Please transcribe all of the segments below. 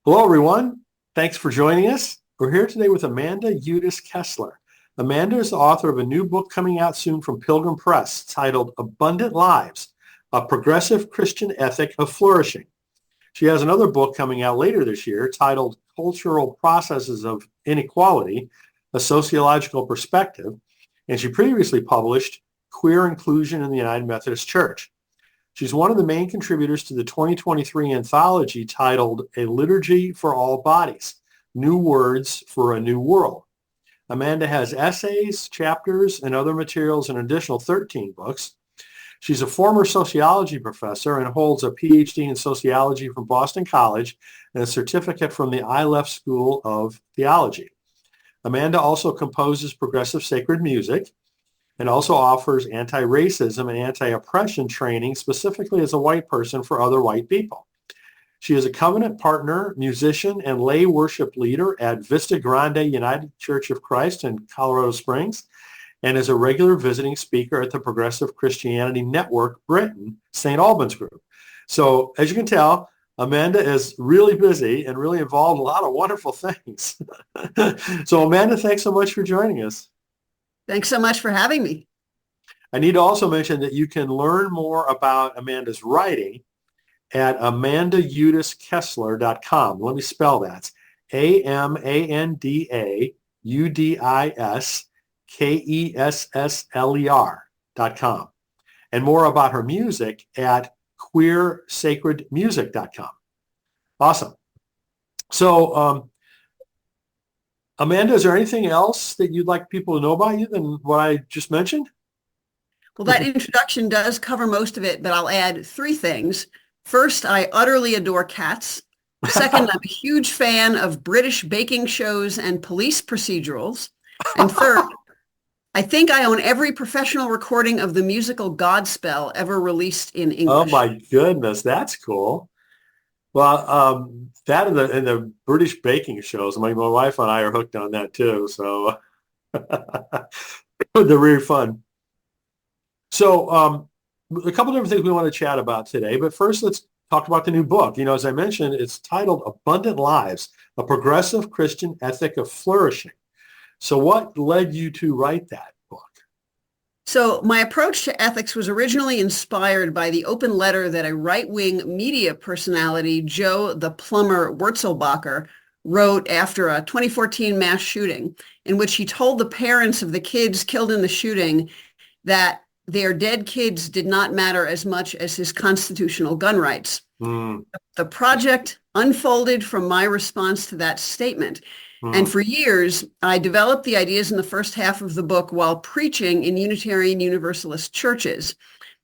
Hello, everyone. Thanks for joining us. We're here today with Amanda Udis-Kessler. Amanda is the author of a new book coming out soon from Pilgrim Press titled Abundant Lives, A Progressive Christian Ethic of Flourishing. She has another book coming out later this year titled Cultural Processes of Inequality, A Sociological Perspective, and she previously published Queer Inclusion in the United Methodist Church. She's one of the main contributors to the 2023 anthology titled A Liturgy for All Bodies, New Words for a New World. Amanda has essays, chapters, and other materials in an additional 13 books. She's a former sociology professor and holds a PhD in sociology from Boston College and a certificate from the Aleph School of Theology. Amanda also composes progressive sacred music and also offers anti-racism and anti-oppression training specifically as a white person for other white people. She is a covenant partner, musician, and lay worship leader at Vista Grande United Church of Christ in Colorado Springs, and is a regular visiting speaker at the Progressive Christianity Network Britain St. Albans group. So as you can tell, Amanda is really busy and really involved in a lot of wonderful things. So Amanda, thanks so much for joining us. Thanks so much for having me. I need to also mention that you can learn more about Amanda's writing at amandaudis-kessler.com. Let me spell that. AMANDAUDISKESSLER.com. And more about her music at queersacredmusic.com. Awesome. So, Amanda, is there anything else that you'd like people to know about you than what I just mentioned? Well, that introduction does cover most of it, but I'll add three things. First, I utterly adore cats. Second, I'm a huge fan of British baking shows and police procedurals. And third, I think I own every professional recording of the musical Godspell ever released in English. Oh my goodness, that's cool. Well, that and the British baking shows. My wife and I are hooked on that too. So they're really fun. So a couple different things we want to chat about today. But first, let's talk about the new book. As I mentioned, it's titled Abundant Lives, A Progressive Christian Ethic of Flourishing. So what led you to write that book? So my approach to ethics was originally inspired by the open letter that a right-wing media personality, Joe the Plumber Wurzelbacher, wrote after a 2014 mass shooting, in which he told the parents of the kids killed in the shooting that their dead kids did not matter as much as his constitutional gun rights. The project unfolded from my response to that statement. And for years, I developed the ideas in the first half of the book while preaching in Unitarian Universalist churches.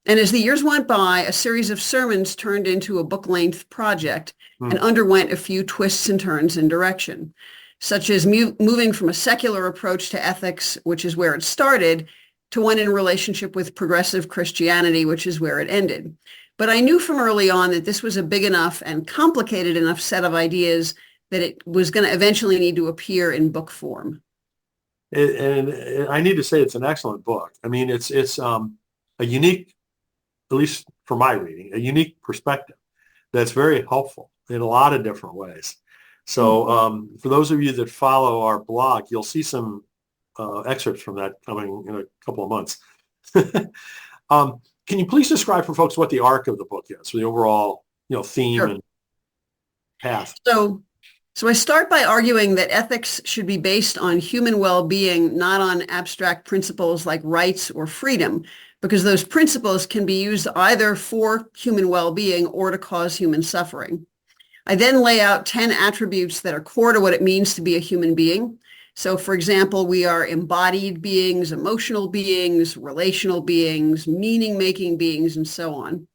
And as the years went by, a series of sermons turned into a book-length project and underwent a few twists and turns in direction, such as moving from a secular approach to ethics, which is where it started, to one in relationship with progressive Christianity, which is where it ended. But I knew from early on that this was a big enough and complicated enough set of ideas that it was going to eventually need to appear in book form. And I need to say it's an excellent book. I mean, it's a unique, at least for my reading, a unique perspective that's very helpful in a lot of different ways. So for those of you that follow our blog, you'll see some excerpts from that coming in a couple of months. Can you please describe for folks what the arc of the book is, the overall theme Sure. and path? So I start by arguing that ethics should be based on human well-being, not on abstract principles like rights or freedom, because those principles can be used either for human well-being or to cause human suffering. I then lay out 10 attributes that are core to what it means to be a human being. So, for example, we are embodied beings, emotional beings, relational beings, meaning-making beings, and so on.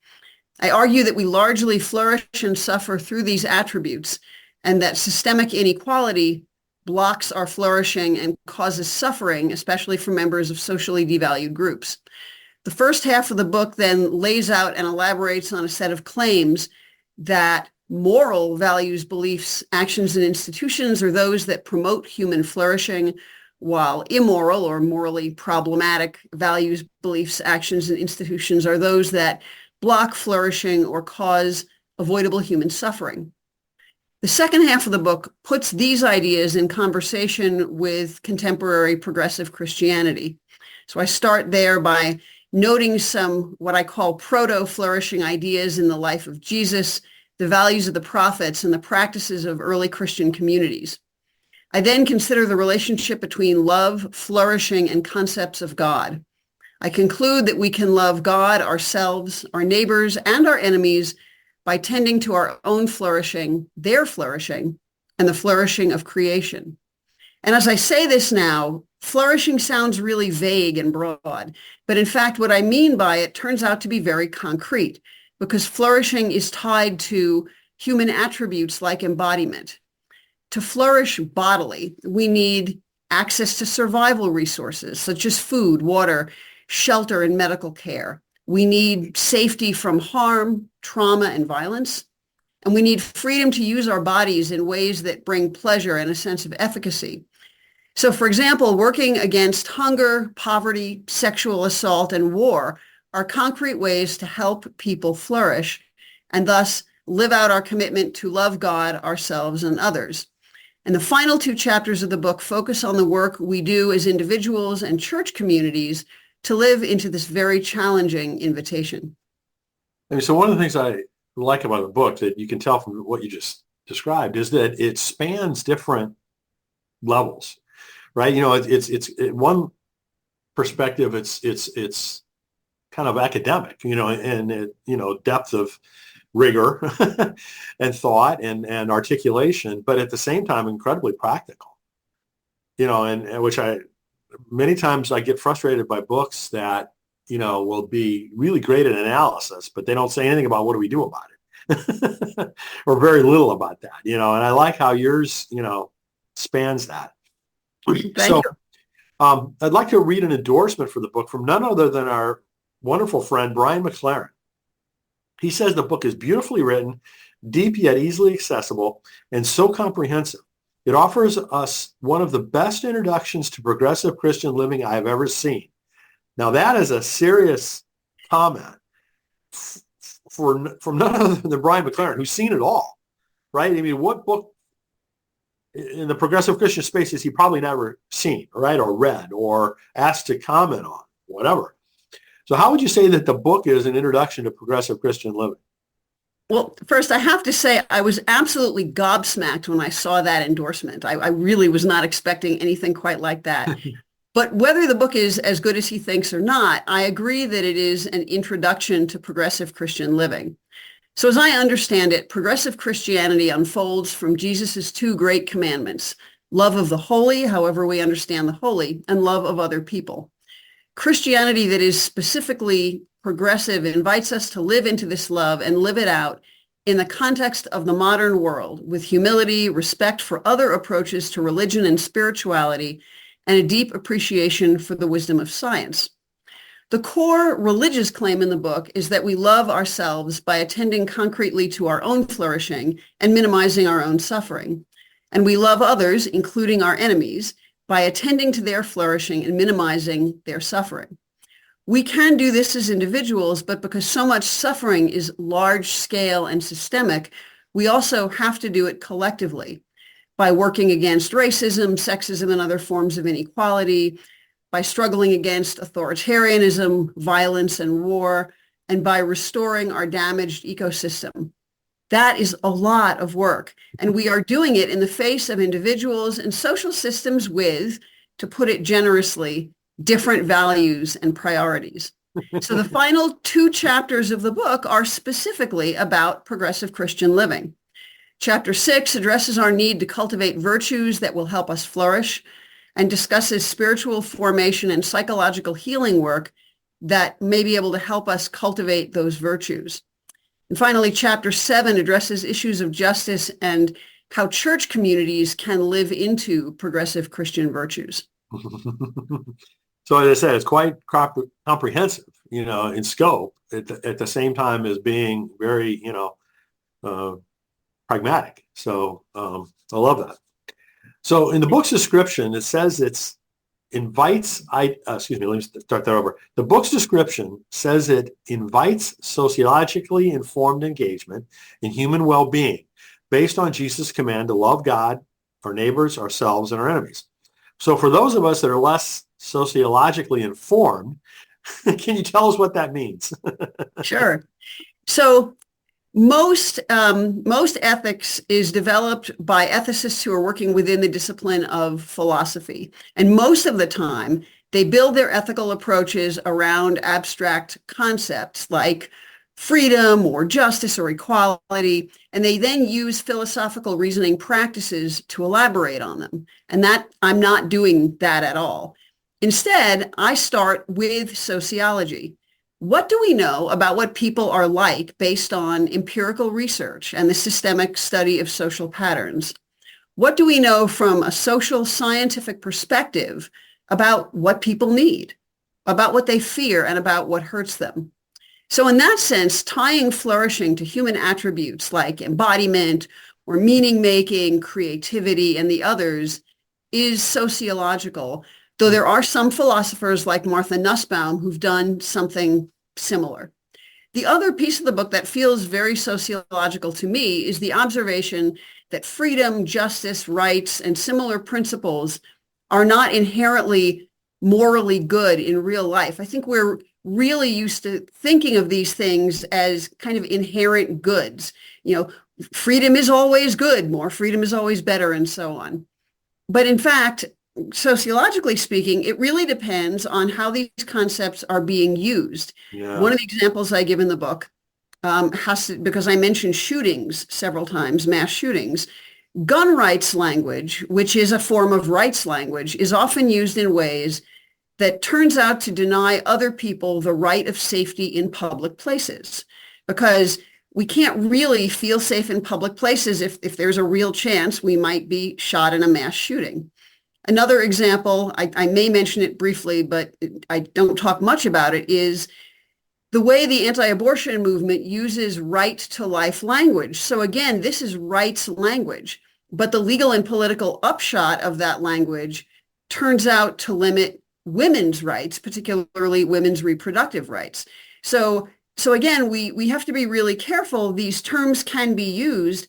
I argue that we largely flourish and suffer through these attributes, and that systemic inequality blocks our flourishing and causes suffering, especially for members of socially devalued groups. The first half of the book then lays out and elaborates on a set of claims that moral values, beliefs, actions, and institutions are those that promote human flourishing, while immoral or morally problematic values, beliefs, actions, and institutions are those that block flourishing or cause avoidable human suffering. The second half of the book puts these ideas in conversation with contemporary progressive Christianity. So I start there by noting some what I call proto-flourishing ideas in the life of Jesus, the values of the prophets, and the practices of early Christian communities. I then consider the relationship between love, flourishing, and concepts of God. I conclude that we can love God, ourselves, our neighbors, and our enemies by tending to our own flourishing, their flourishing, and the flourishing of creation. And as I say this now, flourishing sounds really vague and broad, but in fact, what I mean by it turns out to be very concrete, because flourishing is tied to human attributes like embodiment. To flourish bodily, we need access to survival resources such as food, water, shelter, and medical care. We need safety from harm, trauma, and violence. And we need freedom to use our bodies in ways that bring pleasure and a sense of efficacy. So, for example, working against hunger, poverty, sexual assault, and war are concrete ways to help people flourish and thus live out our commitment to love God, ourselves, and others. And the final two chapters of the book focus on the work we do as individuals and church communities to live into this very challenging invitation. And so one of the things I like about the book that you can tell from what you just described is that it spans different levels, right? You know, it's one perspective, it's kind of academic, you know, and depth of rigor and thought and articulation, but at the same time, incredibly practical, you know, and which many times I get frustrated by books that, you know, will be really great at analysis, but they don't say anything about what do we do about it or very little about that, you know, and I like how yours, you know, spans that. Thank you. I'd like to read an endorsement for the book from none other than our wonderful friend, Brian McLaren. He says the book is beautifully written, deep yet easily accessible, and so comprehensive. It offers us one of the best introductions to progressive Christian living I have ever seen. Now, that is a serious comment from none other than Brian McLaren, who's seen it all, right? I mean, what book in the progressive Christian space has he probably never seen, right, or read, or asked to comment on, whatever? So how would you say that the book is an introduction to progressive Christian living? Well, first, I have to say I was absolutely gobsmacked when I saw that endorsement. I really was not expecting anything quite like that. But whether the book is as good as he thinks or not, I agree that it is an introduction to progressive Christian living. So as I understand it, progressive Christianity unfolds from Jesus's two great commandments, love of the holy, however we understand the holy, and love of other people. Christianity that is specifically progressive invites us to live into this love and live it out in the context of the modern world with humility, respect for other approaches to religion and spirituality, and a deep appreciation for the wisdom of science. The core religious claim in the book is that we love ourselves by attending concretely to our own flourishing and minimizing our own suffering. And we love others, including our enemies, by attending to their flourishing and minimizing their suffering. We can do this as individuals, but because so much suffering is large scale and systemic, we also have to do it collectively by working against racism, sexism, and other forms of inequality, by struggling against authoritarianism, violence, and war, and by restoring our damaged ecosystem. That is a lot of work, and we are doing it in the face of individuals and social systems with, to put it generously, different values and priorities. So the final two chapters of the book are specifically about progressive Christian living. Chapter 6 addresses our need to cultivate virtues that will help us flourish and discusses spiritual formation and psychological healing work that may be able to help us cultivate those virtues. And finally, Chapter 7 addresses issues of justice and how church communities can live into progressive Christian virtues. So as I said, it's quite comprehensive, you know, in scope at the same time as being very, you know, pragmatic. So I love that. So in the book's description, it says let me start that over. The book's description says it invites sociologically informed engagement in human well-being based on Jesus' command to love God, our neighbors, ourselves, and our enemies. So for those of us that are less sociologically informed, can you tell us what that means? Sure. So most ethics is developed by ethicists who are working within the discipline of philosophy. And most of the time, they build their ethical approaches around abstract concepts like freedom or justice or equality, and they then use philosophical reasoning practices to elaborate on them. And that I'm not doing that at all. Instead, I start with sociology. What do we know about what people are like based on empirical research and the systemic study of social patterns? What do we know from a social scientific perspective about what people need, about what they fear, and about what hurts them? So in that sense, tying flourishing to human attributes like embodiment or meaning making, creativity, and the others is sociological, though there are some philosophers like Martha Nussbaum who've done something similar. The other piece of the book that feels very sociological to me is the observation that freedom, justice, rights, and similar principles are not inherently morally good in real life. I think we're really used to thinking of these things as kind of inherent goods. You know, freedom is always good, more freedom is always better, and so on. But in fact, sociologically speaking, it really depends on how these concepts are being used. Yeah. One of the examples I give in the book because I mentioned shootings several times, mass shootings. Gun rights language, which is a form of rights language, is often used in ways that turns out to deny other people the right of safety in public places, because we can't really feel safe in public places if there's a real chance we might be shot in a mass shooting. Another example, I may mention it briefly, but I don't talk much about it, is the way the anti-abortion movement uses right to life language. So again, this is rights language, but the legal and political upshot of that language turns out to limit women's rights, particularly women's reproductive rights. So again, we have to be really careful. These terms can be used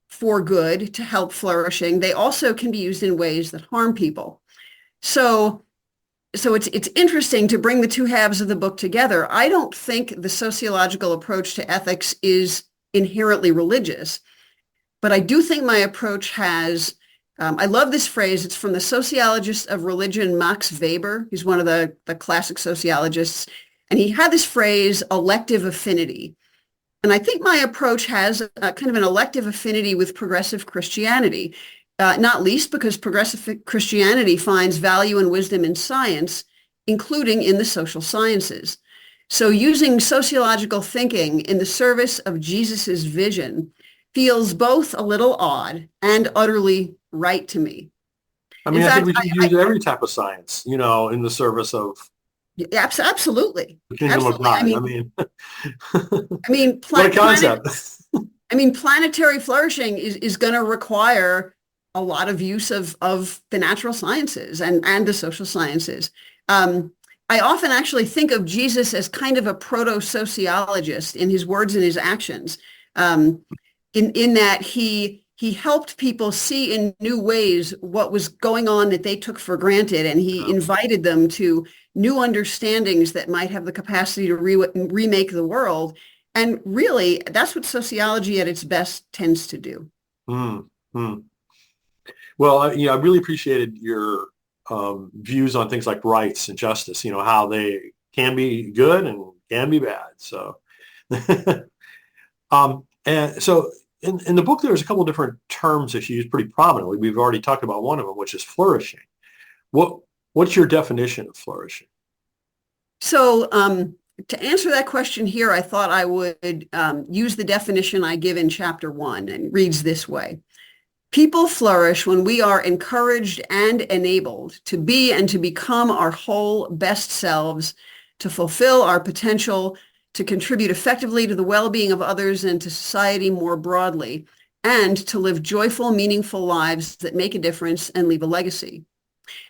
for good to help flourishing. They also can be used in ways that harm people. So it's interesting to bring the two halves of the book together. I don't think the sociological approach to ethics is inherently religious, but I do think my approach has, I love this phrase. It's from the sociologist of religion, Max Weber. He's one of the classic sociologists. And he had this phrase, elective affinity. And I think my approach has a kind of an elective affinity with progressive Christianity, not least because progressive Christianity finds value and wisdom in science, including in the social sciences. So using sociological thinking in the service of Jesus's vision feels both a little odd and utterly right to me. I mean, I think we should use every type of science, in the service of absolutely. the kingdom of God. I mean, what a concept. Planetary flourishing is going to require a lot of use of the natural sciences and the social sciences. I often actually think of Jesus as kind of a proto-sociologist in his words and his actions, in that he helped people see in new ways what was going on that they took for granted, and he invited them to new understandings that might have the capacity to remake the world. And really, that's what sociology at its best tends to do. Mm-hmm. Well, I really appreciated your views on things like rights and justice, how they can be good and can be bad. So, and so in the book, there's a couple of different terms that you use pretty prominently. We've already talked about one of them, which is flourishing. What's your definition of flourishing? So to answer that question here, I thought I would use the definition I give in chapter 1, and reads this way. People flourish when we are encouraged and enabled to be and to become our whole best selves, to fulfill our potential, to contribute effectively to the well-being of others and to society more broadly, and to live joyful, meaningful lives that make a difference and leave a legacy.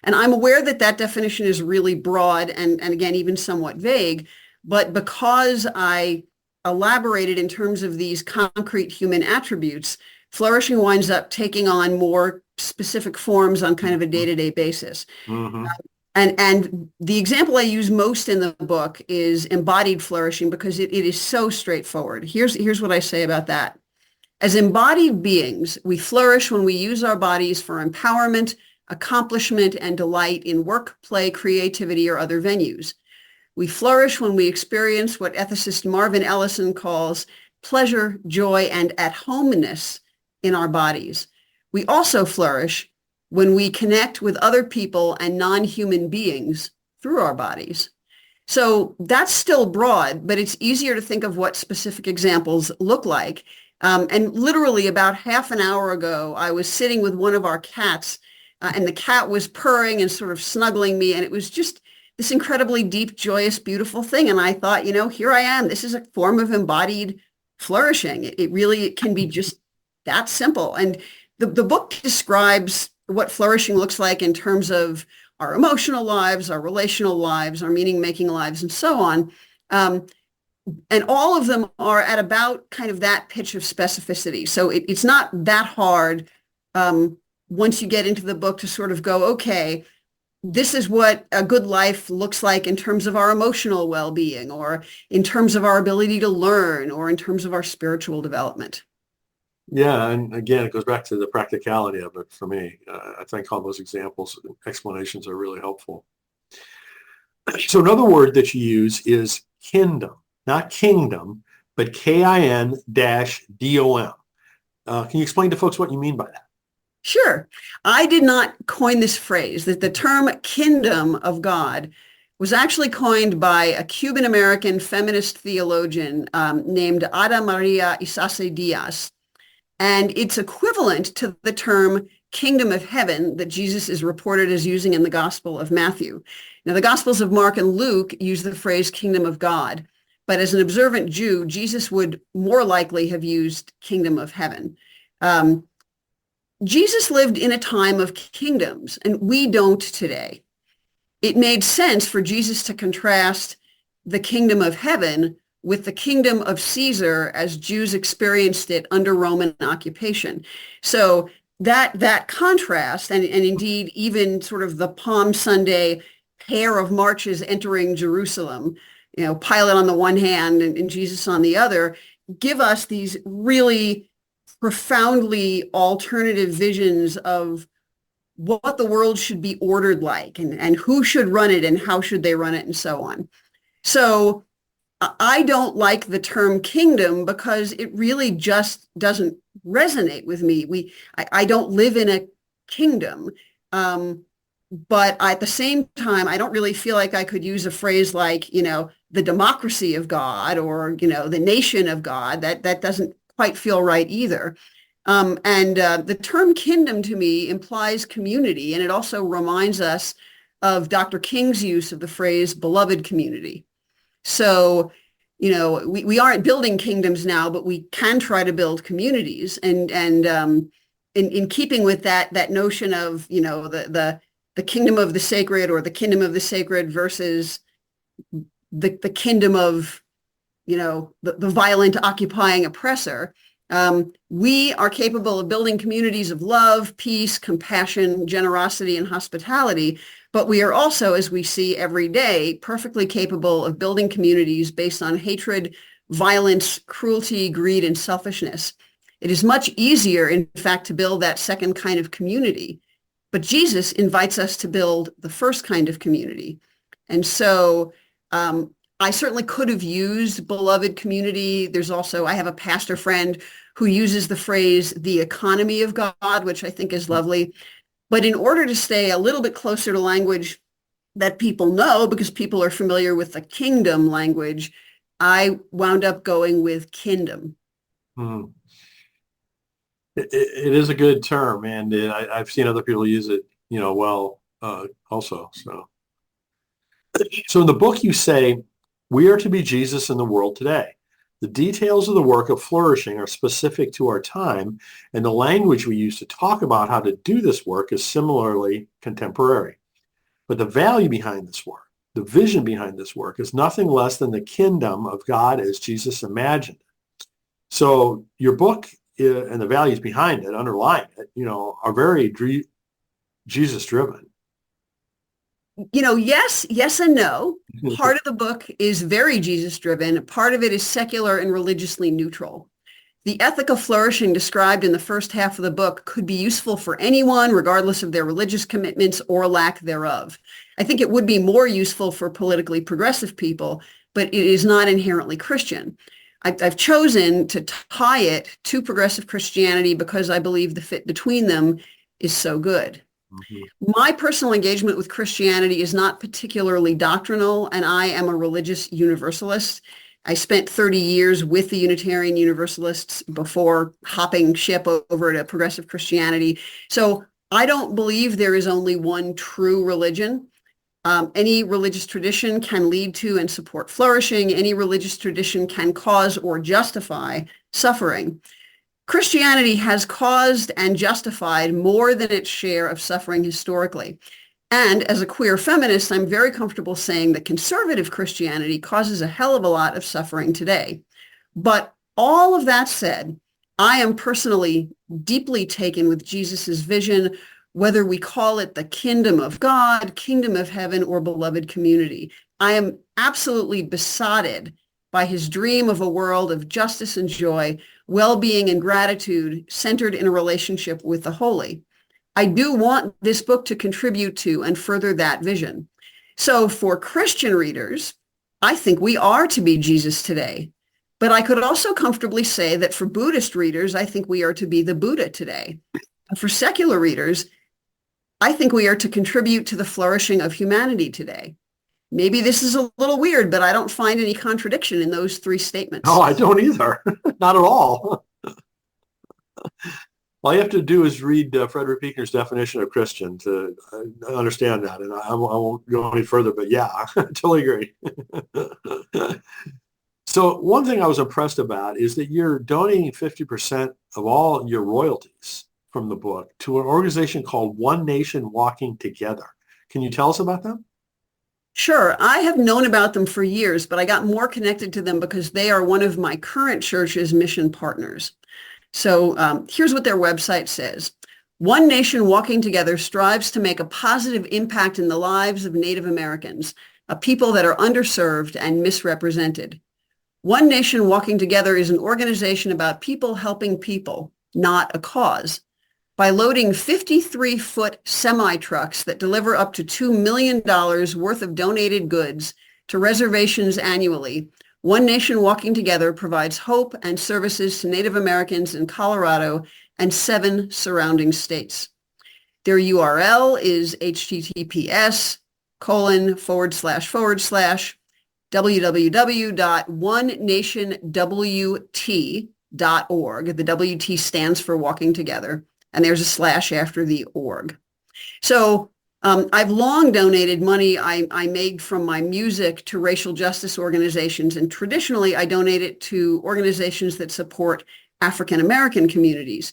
And I'm aware that that definition is really broad and again, even somewhat vague, but because I elaborated in terms of these concrete human attributes, flourishing winds up taking on more specific forms on kind of a day-to-day basis. Mm-hmm. And the example I use most in the book is embodied flourishing because it is so straightforward. Here's what I say about that. As embodied beings, we flourish when we use our bodies for empowerment, accomplishment, and delight in work, play, creativity, or other venues. We flourish when we experience what ethicist Marvin Ellison calls pleasure, joy, and at-homeness in our bodies. We also flourish when we connect with other people and non-human beings through our bodies. So that's still broad, but it's easier to think of what specific examples look like. And literally about half an hour ago, I was sitting with one of our cats, and the cat was purring and sort of snuggling me, and it was just this incredibly deep, joyous, beautiful thing. And I thought, here I am. This is a form of embodied flourishing. It really can be just that simple. And the book describes what flourishing looks like in terms of our emotional lives, our relational lives, our meaning-making lives, and so on. And all of them are at about kind of that pitch of specificity. So it's not that hard once you get into the book to sort of go, okay, this is what a good life looks like in terms of our emotional well-being, or in terms of our ability to learn, or in terms of our spiritual development. Yeah, and again, it goes back to the practicality of it for me. I think all those examples and explanations are really helpful. So another word that you use is kingdom, not kingdom, but KIN-DOM. Can you explain to folks what you mean by that? Sure. I did not coin this phrase. That the term kingdom of God was actually coined by a Cuban-American feminist theologian named Ada Maria Isase Diaz. And it's equivalent to the term kingdom of heaven that Jesus is reported as using in the Gospel of Matthew. Now, the Gospels of Mark and Luke use the phrase kingdom of God, but as an observant Jew, Jesus would more likely have used kingdom of heaven. Jesus lived in a time of kingdoms, and we don't today. It made sense for Jesus to contrast the kingdom of heaven with the kingdom of Caesar as Jews experienced it under Roman occupation. So that contrast, and indeed even sort of the Palm Sunday pair of marches entering Jerusalem, Pilate on the one hand and Jesus on the other, give us these really profoundly alternative visions of what the world should be ordered like, and who should run it and how should they run it and so on. So I don't like the term kingdom because it really just doesn't resonate with me. I don't live in a kingdom, but at the same time, I don't really feel like I could use a phrase like, the democracy of God, or, the nation of God. That doesn't quite feel right either. And the term kingdom to me implies community, and it also reminds us of Dr. King's use of the phrase beloved community. So, we aren't building kingdoms now, but we can try to build communities. And in keeping with that notion of, the kingdom of the sacred, or the kingdom of the sacred versus the kingdom of, the violent occupying oppressor, we are capable of building communities of love, peace, compassion, generosity, and hospitality. But we are also, as we see every day, perfectly capable of building communities based on hatred, violence, cruelty, greed, and selfishness. It is much easier, in fact, to build that second kind of community. But Jesus invites us to build the first kind of community. And so I certainly could have used beloved community. I have a pastor friend who uses the phrase, the economy of God, which I think is lovely. But in order to stay a little bit closer to language that people know, because people are familiar with the kingdom language, I wound up going with kingdom. It is a good term, and I've seen other people use it, also. So in the book, you say, we are to be Jesus in the world today. The details of the work of flourishing are specific to our time, and the language we use to talk about how to do this work is similarly contemporary. But the value behind this work, the vision behind this work, is nothing less than the kingdom of God as Jesus imagined it. So your book and the values behind it, underlying it, are very Jesus driven. Yes and no. Part of the book is very Jesus driven. Part of it is secular and religiously neutral. The ethic of flourishing described in the first half of the book could be useful for anyone, regardless of their religious commitments or lack thereof. I think it would be more useful for politically progressive people, but it is not inherently Christian. I've chosen to tie it to progressive Christianity because I believe the fit between them is so good. Mm-hmm. My personal engagement with Christianity is not particularly doctrinal, and I am a religious universalist. I spent 30 years with the Unitarian Universalists before hopping ship over to progressive Christianity. So I don't believe there is only one true religion. Any religious tradition can lead to and support flourishing. Any religious tradition can cause or justify suffering. Christianity has caused and justified more than its share of suffering historically. And as a queer feminist, I'm very comfortable saying that conservative Christianity causes a hell of a lot of suffering today. But all of that said, I am personally deeply taken with Jesus's vision, whether we call it the kingdom of God, kingdom of heaven, or beloved community. I am absolutely besotted by his dream of a world of justice and joy, well-being and gratitude centered in a relationship with the holy. I do want this book to contribute to and further that vision. So for Christian readers, I think we are to be Jesus today. But I could also comfortably say that for Buddhist readers, I think we are to be the Buddha today. For secular readers, I think we are to contribute to the flourishing of humanity today. Maybe this is a little weird, but I don't find any contradiction in those three statements. Oh, I don't either. Not at all. All you have to do is read Frederick Buechner's definition of Christian to understand that. And I won't go any further, but yeah, I totally agree. So one thing I was impressed about is that you're donating 50% of all your royalties from the book to an organization called One Nation Walking Together. Can you tell us about them? Sure. I have known about them for years, but I got more connected to them because they are one of my current church's mission partners. So here's what their website says. One Nation Walking Together strives to make a positive impact in the lives of Native Americans, a people that are underserved and misrepresented. One Nation Walking Together is an organization about people helping people, not a cause. By loading 53-foot semi-trucks that deliver up to $2 million worth of donated goods to reservations annually, One Nation Walking Together provides hope and services to Native Americans in Colorado and 7 surrounding states. Their URL is https://www.onenationwt.org. The WT stands for Walking Together. And there's a slash after the org. So I've long donated money I made from my music to racial justice organizations. And traditionally, I donate it to organizations that support African American communities.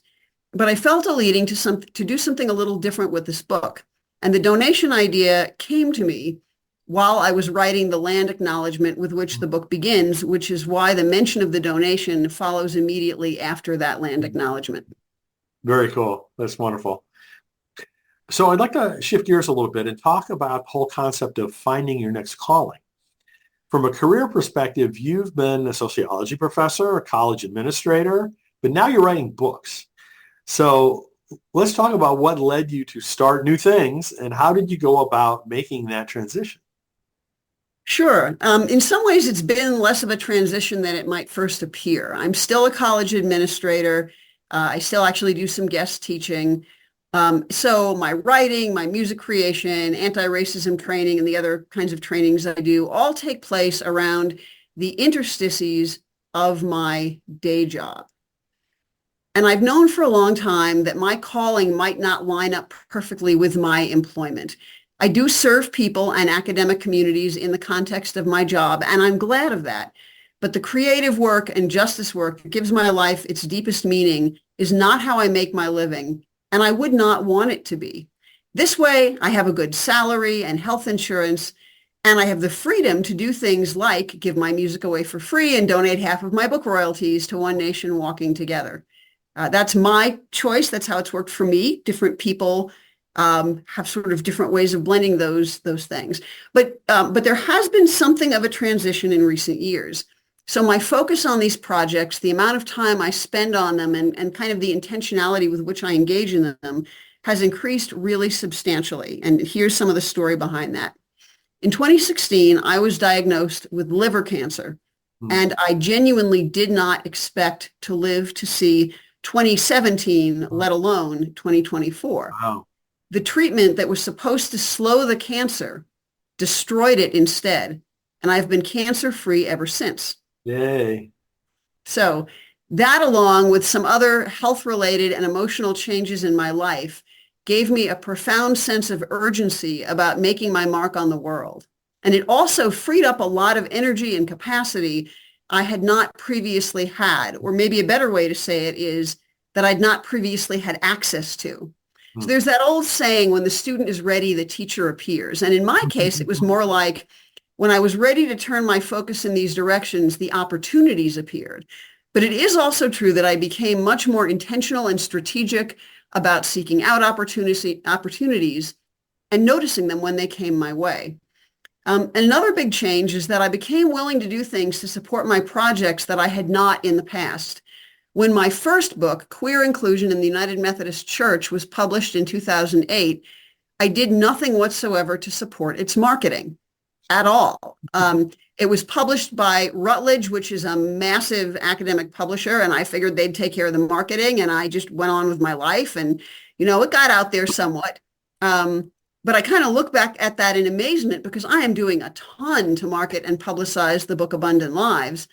But I felt a leading to do something a little different with this book. And the donation idea came to me while I was writing the land acknowledgement with which the book begins, which is why the mention of the donation follows immediately after that land acknowledgement. Very cool. That's wonderful. So I'd like to shift gears a little bit and talk about the whole concept of finding your next calling. From a career perspective, you've been a sociology professor, a college administrator, but now you're writing books. So let's talk about what led you to start new things and how did you go about making that transition? Sure. In some ways, it's been less of a transition than it might first appear. I'm still a college administrator. I still actually do some guest teaching. So my writing, my music creation, anti-racism training, and the other kinds of trainings I do all take place around the interstices of my day job. And I've known for a long time that my calling might not line up perfectly with my employment. I do serve people and academic communities in the context of my job, and I'm glad of that. But the creative work and justice work that gives my life its deepest meaning is not how I make my living, and I would not want it to be. This way, I have a good salary and health insurance, and I have the freedom to do things like give my music away for free and donate half of my book royalties to One Nation Walking Together. That's my choice. That's how it's worked for me. Different people have sort of different ways of blending those things. But there has been something of a transition in recent years. So my focus on these projects, the amount of time I spend on them, and kind of the intentionality with which I engage in them has increased really substantially. And here's some of the story behind that. In 2016, I was diagnosed with liver cancer, and I genuinely did not expect to live to see 2017, let alone 2024. Wow. The treatment that was supposed to slow the cancer destroyed it instead, and I've been cancer-free ever since. Yay. So that, along with some other health-related and emotional changes in my life, gave me a profound sense of urgency about making my mark on the world. And it also freed up a lot of energy and capacity I had not previously had, or maybe a better way to say it is that I'd not previously had access to. So there's that old saying, when the student is ready, the teacher appears. And in my case, it was more like, when I was ready to turn my focus in these directions, the opportunities appeared. But it is also true that I became much more intentional and strategic about seeking out opportunities and noticing them when they came my way. Another big change is that I became willing to do things to support my projects that I had not in the past. When my first book, Queer Inclusion in the United Methodist Church, was published in 2008, I did nothing whatsoever to support its marketing at all. It was published by Routledge, which is a massive academic publisher, and I figured they'd take care of the marketing, and I just went on with my life, and it got out there somewhat. But I kind of look back at that in amazement, because I am doing a ton to market and publicize the book Abundant Lives,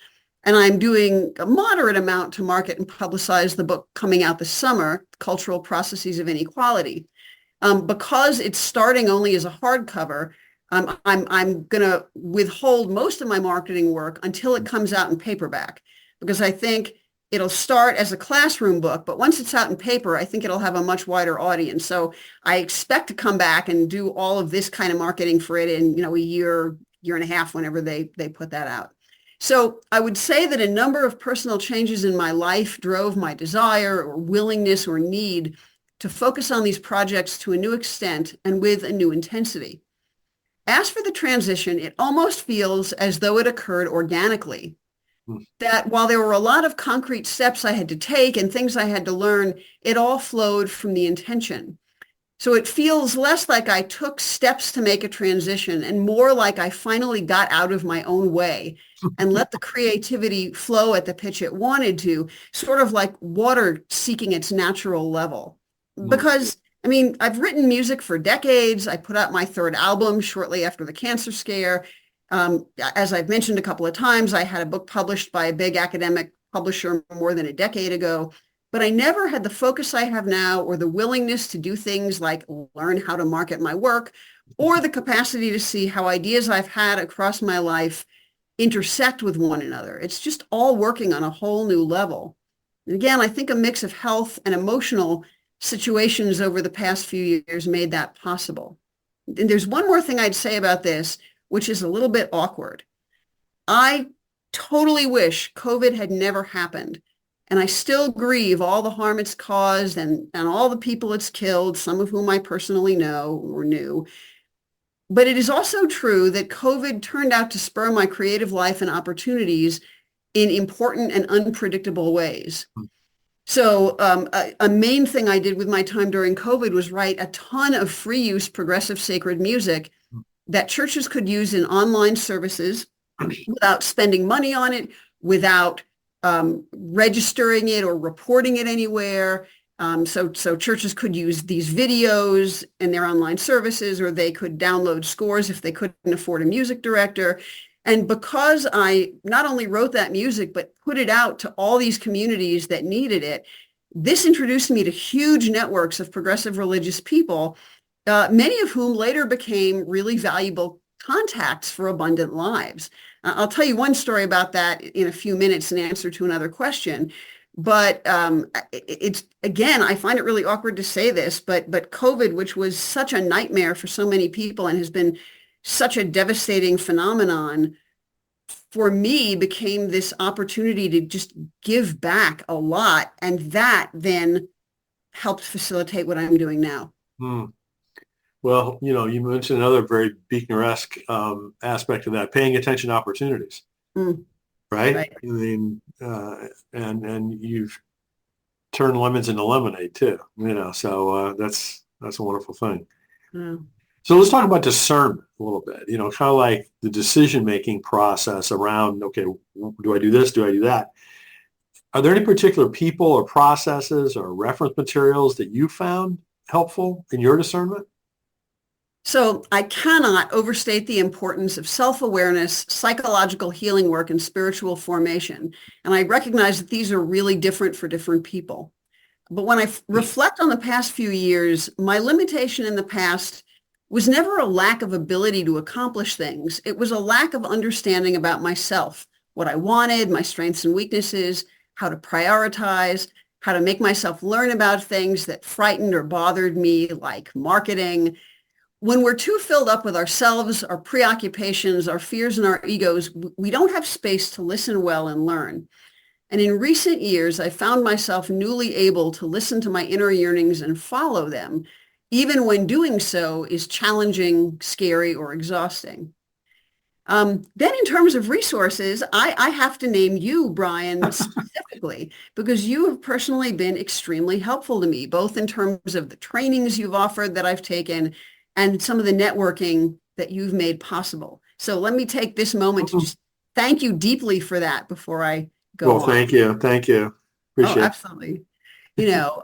and I'm doing a moderate amount to market and publicize the book coming out this summer, Cultural Processes of Inequality. Because it's starting only as a hardcover, I'm going to withhold most of my marketing work until it comes out in paperback, because I think it'll start as a classroom book, but once it's out in paper, I think it'll have a much wider audience. So I expect to come back and do all of this kind of marketing for it in, a year and a half, whenever they put that out. So I would say that a number of personal changes in my life drove my desire or willingness or need to focus on these projects to a new extent and with a new intensity. As for the transition, it almost feels as though it occurred organically. That while there were a lot of concrete steps I had to take and things I had to learn, it all flowed from the intention. So it feels less like I took steps to make a transition and more like I finally got out of my own way and let the creativity flow at the pitch it wanted to, sort of like water seeking its natural level. Because I've written music for decades. I put out my third album shortly after the cancer scare. As I've mentioned a couple of times, I had a book published by a big academic publisher more than a decade ago, but I never had the focus I have now, or the willingness to do things like learn how to market my work, or the capacity to see how ideas I've had across my life intersect with one another. It's just all working on a whole new level. And again, I think a mix of health and emotional situations over the past few years made that possible. And there's one more thing I'd say about this, which is a little bit awkward. I totally wish COVID had never happened. And I still grieve all the harm it's caused and all the people it's killed, some of whom I personally know or knew. But it is also true that COVID turned out to spur my creative life and opportunities in important and unpredictable ways. So a main thing I did with my time during COVID was write a ton of free use progressive sacred music that churches could use in online services without spending money on it, without registering it or reporting it anywhere. So churches could use these videos in their online services, or they could download scores if they couldn't afford a music director. And because I not only wrote that music, but put it out to all these communities that needed it, this introduced me to huge networks of progressive religious people, many of whom later became really valuable contacts for Abundant Lives. I'll tell you one story about that in a few minutes in answer to another question. But it's, again, I find it really awkward to say this, but COVID, which was such a nightmare for so many people and has been such a devastating phenomenon, for me became this opportunity to just give back a lot. And that then helped facilitate what I'm doing now. Hmm. Well, you mentioned another very Buechner-esque aspect of that, paying attention to opportunities, Mm, right? right. I mean, and you've turned lemons into lemonade too, so that's a wonderful thing. Mm. So let's talk about discernment a little bit, kind of like the decision-making process around, okay, do I do this? Do I do that? Are there any particular people or processes or reference materials that you found helpful in your discernment? So I cannot overstate the importance of self-awareness, psychological healing work, and spiritual formation. And I recognize that these are really different for different people. But when I reflect on the past few years, my limitation in the past was never a lack of ability to accomplish things. It was a lack of understanding about myself, what I wanted, my strengths and weaknesses, how to prioritize, how to make myself learn about things that frightened or bothered me, like marketing. When we're too filled up with ourselves, our preoccupations, our fears, and our egos, we don't have space to listen well and learn. And in recent years, I found myself newly able to listen to my inner yearnings and follow them, even when doing so is challenging, scary, or exhausting. Then in terms of resources, I have to name you, Brian, specifically, because you have personally been extremely helpful to me, both in terms of the trainings you've offered that I've taken and some of the networking that you've made possible. So let me take this moment to just thank you deeply for that before I go Well, on. thank you. Thank you. Oh, Appreciate it. absolutely. You know,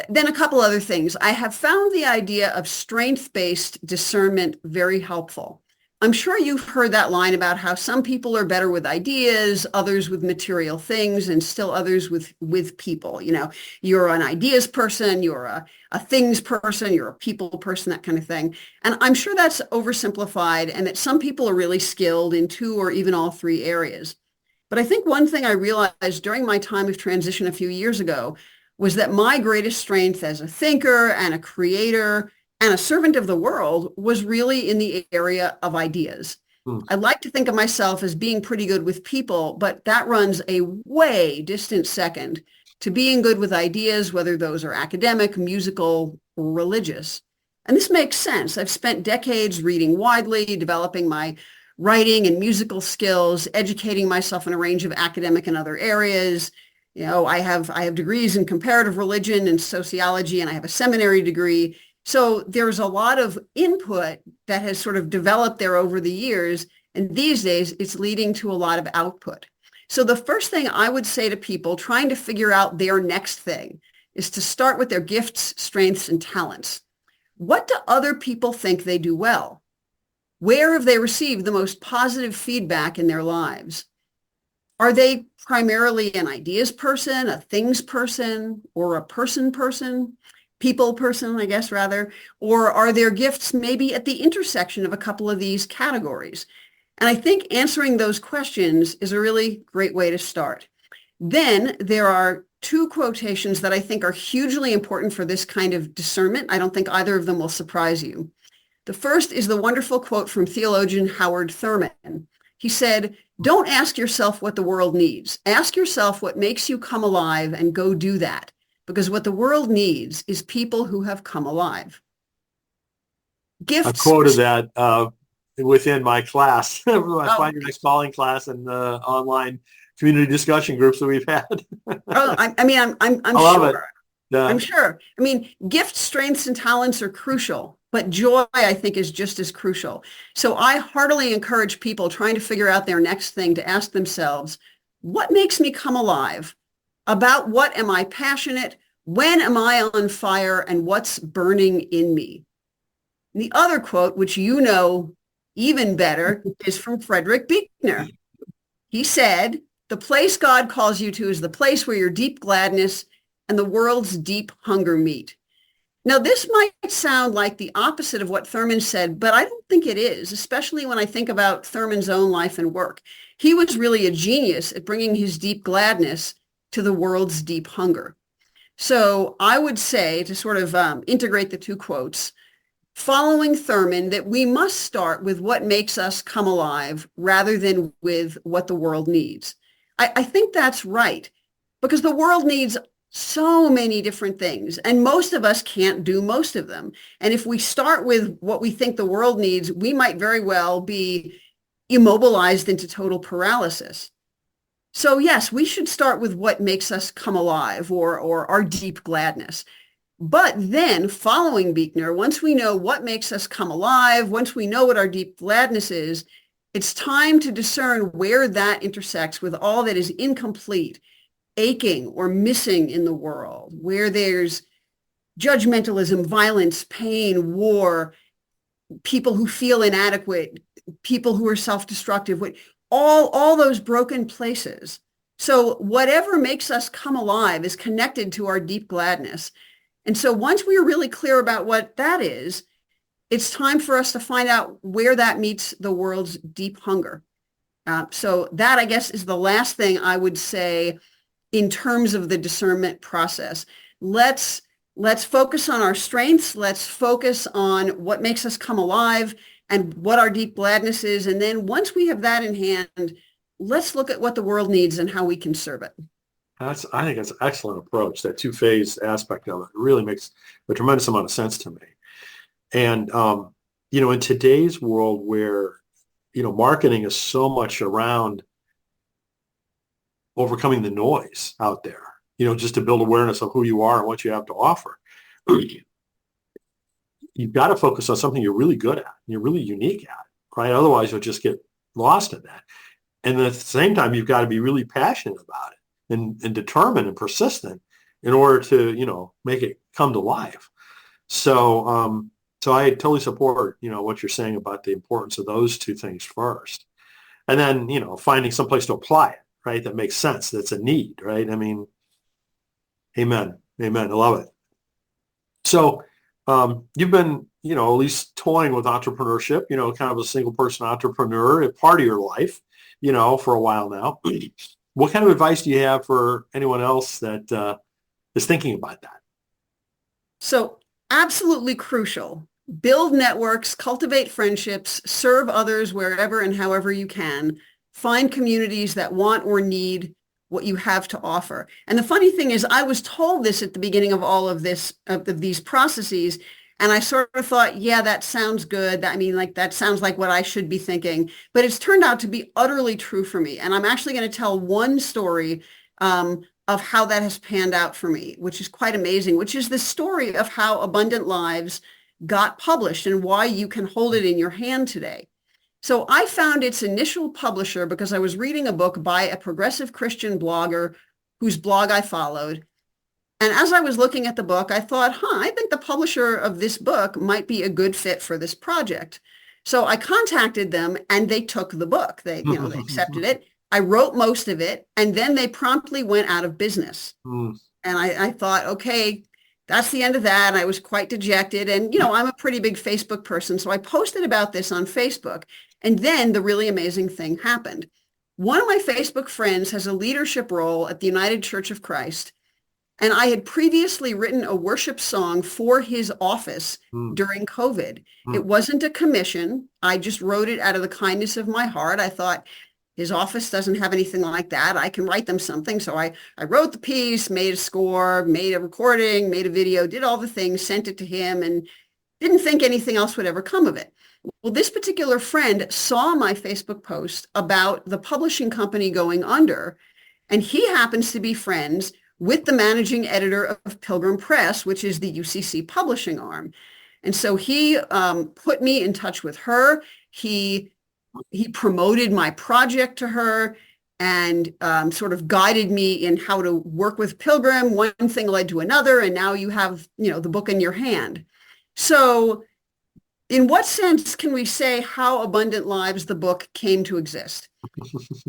then a couple other things. I have found the idea of strength-based discernment very helpful. I'm sure you've heard that line about how some people are better with ideas, others with material things, and still others with people. You know, you're an ideas person, you're a things person, you're a people person, that kind of thing. And I'm sure that's oversimplified and that some people are really skilled in two or even all three areas. But I think one thing I realized during my time of transition a few years ago was that my greatest strength as a thinker and a creator and a servant of the world was really in the area of ideas. Hmm. I like to think of myself as being pretty good with people, but that runs a way distant second to being good with ideas, whether those are academic, musical, or religious. And this makes sense. I've spent decades reading widely, developing my writing and musical skills, educating myself in a range of academic and other areas. You know, I have degrees in comparative religion and sociology, and I have a seminary degree. So there's a lot of input that has sort of developed there over the years. And these days, it's leading to a lot of output. So the first thing I would say to people trying to figure out their next thing is to start with their gifts, strengths, and talents. What do other people think they do well? Where have they received the most positive feedback in their lives? Are they primarily an ideas person, a things person, or a person, people person, I guess, rather? Or are their gifts maybe at the intersection of a couple of these categories? And I think answering those questions is a really great way to start. Then there are two quotations that I think are hugely important for this kind of discernment. I don't think either of them will surprise you. The first is the wonderful quote from theologian Howard Thurman. He said, "Don't ask yourself what the world needs. Ask yourself what makes you come alive and go do that. Because what the world needs is people who have come alive." I've Gifts. quoted that within my class, my Oh, Find Your Next Calling class and the online community discussion groups that we've had. oh, I mean, I'm I love it. sure. Yeah. I'm sure. I mean, gifts, strengths, and talents are crucial, but joy, I think, is just as crucial. So I heartily encourage people trying to figure out their next thing to ask themselves, what makes me come alive? About what am I passionate? When am I on fire? And what's burning in me? And the other quote, which you know even better, is from Frederick Buechner. He said, "The place God calls you to is the place where your deep gladness and the world's deep hunger meet." Now, this might sound like the opposite of what Thurman said, but I don't think it is, especially when I think about Thurman's own life and work. He was really a genius at bringing his deep gladness to the world's deep hunger. So I would say, to sort of integrate the two quotes, following Thurman, that we must start with what makes us come alive rather than with what the world needs. I think that's right, because the world needs so many different things, and most of us can't do most of them. And if we start with what we think the world needs, we might very well be immobilized into total paralysis. So yes, we should start with what makes us come alive, or our deep gladness. But then following Buechner, once we know what makes us come alive, once we know what our deep gladness is, it's time to discern where that intersects with all that is incomplete, aching, or missing in the world, where there's judgmentalism, violence, pain, war, people who feel inadequate, people who are self-destructive, all those broken places. So whatever makes us come alive is connected to our deep gladness. And so once we're really clear about what that is, it's time for us to find out where that meets the world's deep hunger. So that, I guess, is the last thing I would say in terms of the discernment process. Let's focus on our strengths. Let's focus on what makes us come alive and what our deep gladness is. And then once we have that in hand, let's look at what the world needs and how we can serve it. I think that's an excellent approach. That two-phase aspect of it really makes a tremendous amount of sense to me. And, in today's world where, marketing is so much around overcoming the noise out there, just to build awareness of who you are and what you have to offer. You've got to focus on something you're really good at, you're really unique at, right? Otherwise, you'll just get lost in that. And at the same time, you've got to be really passionate about it and determined and persistent in order to, make it come to life. So, so I totally support, what you're saying about the importance of those two things first. And then, finding some place to apply it, right? That makes sense. That's a need, right? I mean, amen. Amen. I love it. So you've been, at least toying with entrepreneurship, kind of a single person entrepreneur, a part of your life, for a while now. What kind of advice do you have for anyone else that is thinking about that? So absolutely crucial. Build networks, cultivate friendships, serve others wherever and however you can. Find communities that want or need what you have to offer. And the funny thing is, I was told this at the beginning of all of this, of these processes, and I sort of thought, yeah, that sounds good. That sounds like what I should be thinking. But it's turned out to be utterly true for me. And I'm actually going to tell one story of how that has panned out for me, which is quite amazing, which is the story of how Abundant Lives got published and why you can hold it in your hand today. So I found its initial publisher because I was reading a book by a progressive Christian blogger whose blog I followed. And as I was looking at the book, I thought, I think the publisher of this book might be a good fit for this project. So I contacted them and they took the book. They accepted it. I wrote most of it, and then they promptly went out of business. And I thought, okay, that's the end of that. And I was quite dejected. And, I'm a pretty big Facebook person. So I posted about this on Facebook. And then the really amazing thing happened. One of my Facebook friends has a leadership role at the United Church of Christ. And I had previously written a worship song for his office during COVID. It wasn't a commission. I just wrote it out of the kindness of my heart. I thought, his office doesn't have anything like that. I can write them something. So I wrote the piece, made a score, made a recording, made a video, did all the things, sent it to him, and didn't think anything else would ever come of it. Well, this particular friend saw my Facebook post about the publishing company going under, and he happens to be friends with the managing editor of Pilgrim Press, which is the UCC publishing arm. And so he put me in touch with her. He promoted my project to her and sort of guided me in how to work with Pilgrim. One thing led to another, and now you have, the book in your hand. So in what sense can we say how Abundant Lives, the book, came to exist?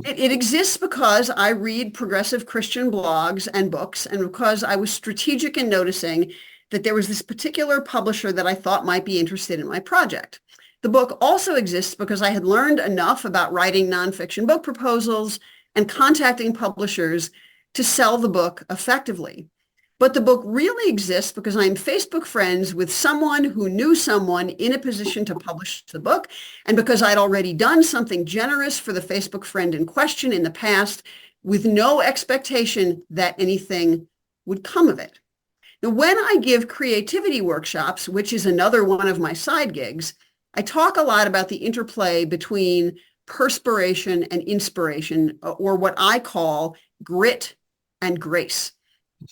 It exists because I read progressive Christian blogs and books, and because I was strategic in noticing that there was this particular publisher that I thought might be interested in my project. The book also exists because I had learned enough about writing nonfiction book proposals and contacting publishers to sell the book effectively. But the book really exists because I'm Facebook friends with someone who knew someone in a position to publish the book, and because I'd already done something generous for the Facebook friend in question in the past with no expectation that anything would come of it. Now, when I give creativity workshops, which is another one of my side gigs, I talk a lot about the interplay between perspiration and inspiration, or what I call grit and grace.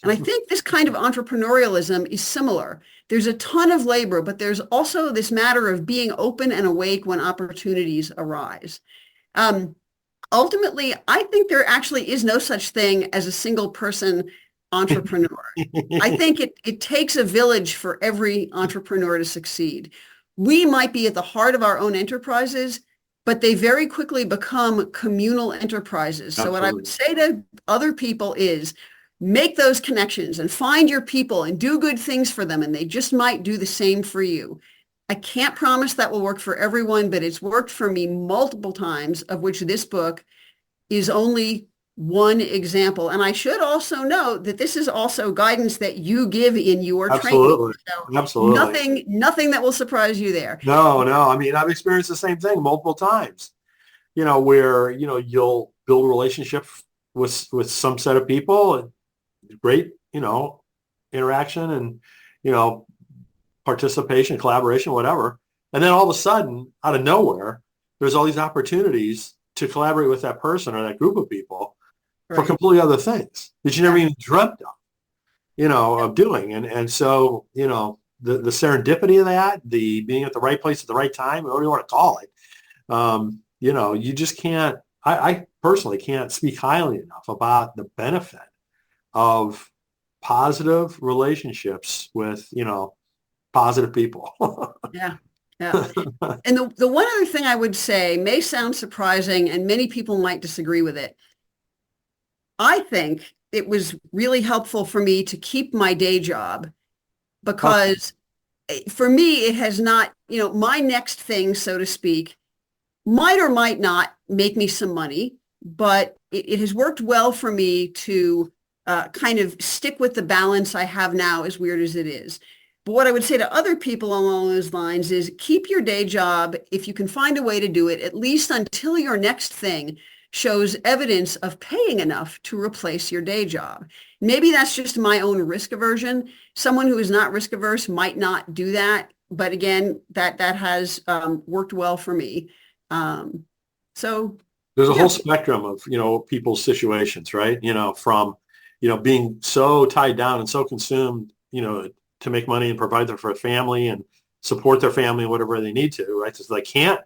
And I think this kind of entrepreneurialism is similar. There's a ton of labor, but there's also this matter of being open and awake when opportunities arise. Ultimately, I think there actually is no such thing as a single person entrepreneur. I think it takes a village for every entrepreneur to succeed. We might be at the heart of our own enterprises, but they very quickly become communal enterprises. So what I would say to other people is make those connections and find your people and do good things for them, and they just might do the same for you. I can't promise that will work for everyone, but it's worked for me multiple times, of which this book is only one example. And I should also note that this is also guidance that you give in your training. So Absolutely. Nothing that will surprise you there. No. I mean, I've experienced the same thing multiple times, where, you'll build a relationship with some set of people, and great, interaction and, participation, collaboration, whatever. And then all of a sudden, out of nowhere, there's all these opportunities to collaborate with that person or that group of people for completely other things that you never even dreamt of, of doing. And so, the serendipity of that, the being at the right place at the right time, whatever you want to call it, you just can't, I personally can't speak highly enough about the benefit of positive relationships with, positive people. Yeah. And the one other thing I would say may sound surprising, and many people might disagree with it. I think it was really helpful for me to keep my day job because for me, it has not, my next thing, so to speak, might or might not make me some money, but it has worked well for me to kind of stick with the balance I have now, as weird as it is. But what I would say to other people along those lines is keep your day job if you can find a way to do it, at least until your next thing shows evidence of paying enough to replace your day job. Maybe that's just my own risk aversion. Someone who is not risk averse might not do that. But again, that has worked well for me. So there's a whole spectrum of, people's situations, right? From, being so tied down and so consumed, to make money and provide for a family and support their family, whatever they need to, right? So they can't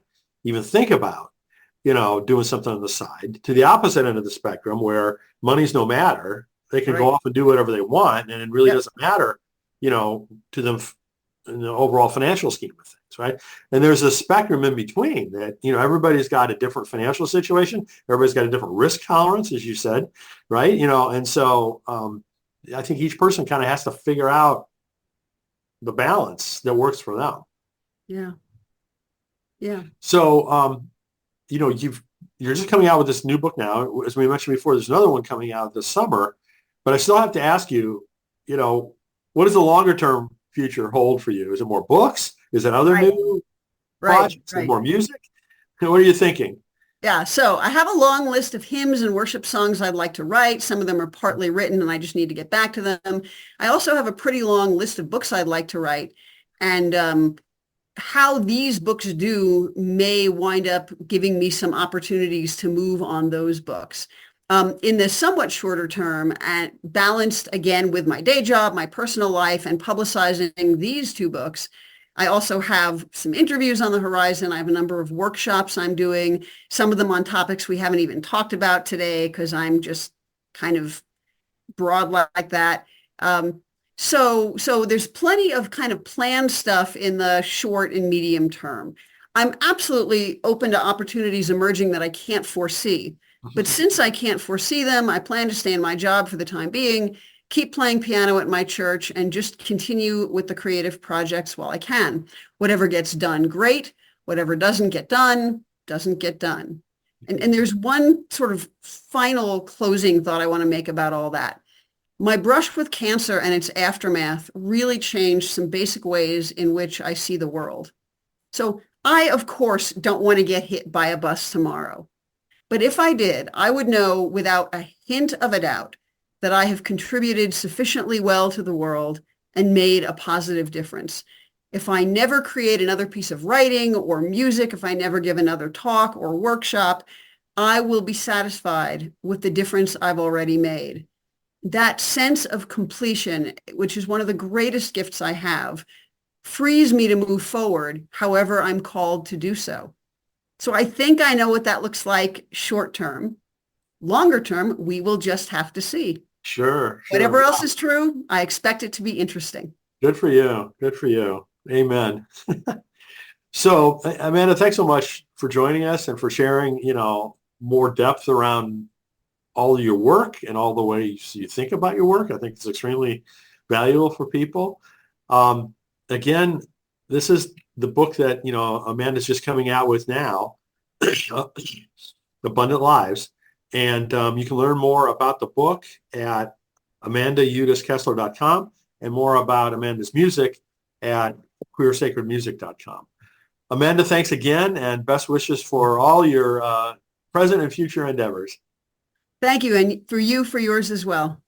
even think about, doing something on the side, to the opposite end of the spectrum where money's no matter. They can go off and do whatever they want, and it really doesn't matter, to them in the overall financial scheme of things, right? And there's a spectrum in between that, everybody's got a different financial situation. Everybody's got a different risk tolerance, as you said, right? And so I think each person kind of has to figure out the balance that works for them. Yeah. So, you're just coming out with this new book now. As we mentioned before, there's another one coming out this summer, but I still have to ask you, what does the longer term future hold for you? Is it more books? Is it other new projects? Is it more music? What are you thinking? Yeah, so I have a long list of hymns and worship songs I'd like to write. Some of them are partly written and I just need to get back to them. I also have a pretty long list of books I'd like to write. And how these books do may wind up giving me some opportunities to move on those books. In the somewhat shorter term, and balanced again with my day job, my personal life, and publicizing these two books, I also have some interviews on the horizon. I have a number of workshops I'm doing, some of them on topics we haven't even talked about today because I'm just kind of broad like that. So there's plenty of kind of planned stuff in the short and medium term. I'm absolutely open to opportunities emerging that I can't foresee. But since I can't foresee them, I plan to stay in my job for the time being, keep playing piano at my church, and just continue with the creative projects while I can. Whatever gets done, great. Whatever doesn't get done, doesn't get done. And there's one sort of final closing thought I want to make about all that. My brush with cancer and its aftermath really changed some basic ways in which I see the world. So I, of course, don't want to get hit by a bus tomorrow. But if I did, I would know without a hint of a doubt that I have contributed sufficiently well to the world and made a positive difference. If I never create another piece of writing or music, if I never give another talk or workshop, I will be satisfied with the difference I've already made. That sense of completion, which is one of the greatest gifts I have, frees me to move forward however I'm called to do so. So I think I know what that looks like short term. Longer term, we will just have to see. Sure. Whatever else is true, I expect it to be interesting. Good for you. Good for you. Amen. So, Amanda, thanks so much for joining us and for sharing, more depth around all of your work and all the ways you think about your work. I think it's extremely valuable for people. Again, this is the book that, Amanda's just coming out with now, Abundant Lives. And you can learn more about the book at amandaudis-kessler.com and more about Amanda's music at queersacredmusic.com. Amanda, thanks again, and best wishes for all your present and future endeavors. Thank you, and for yours as well.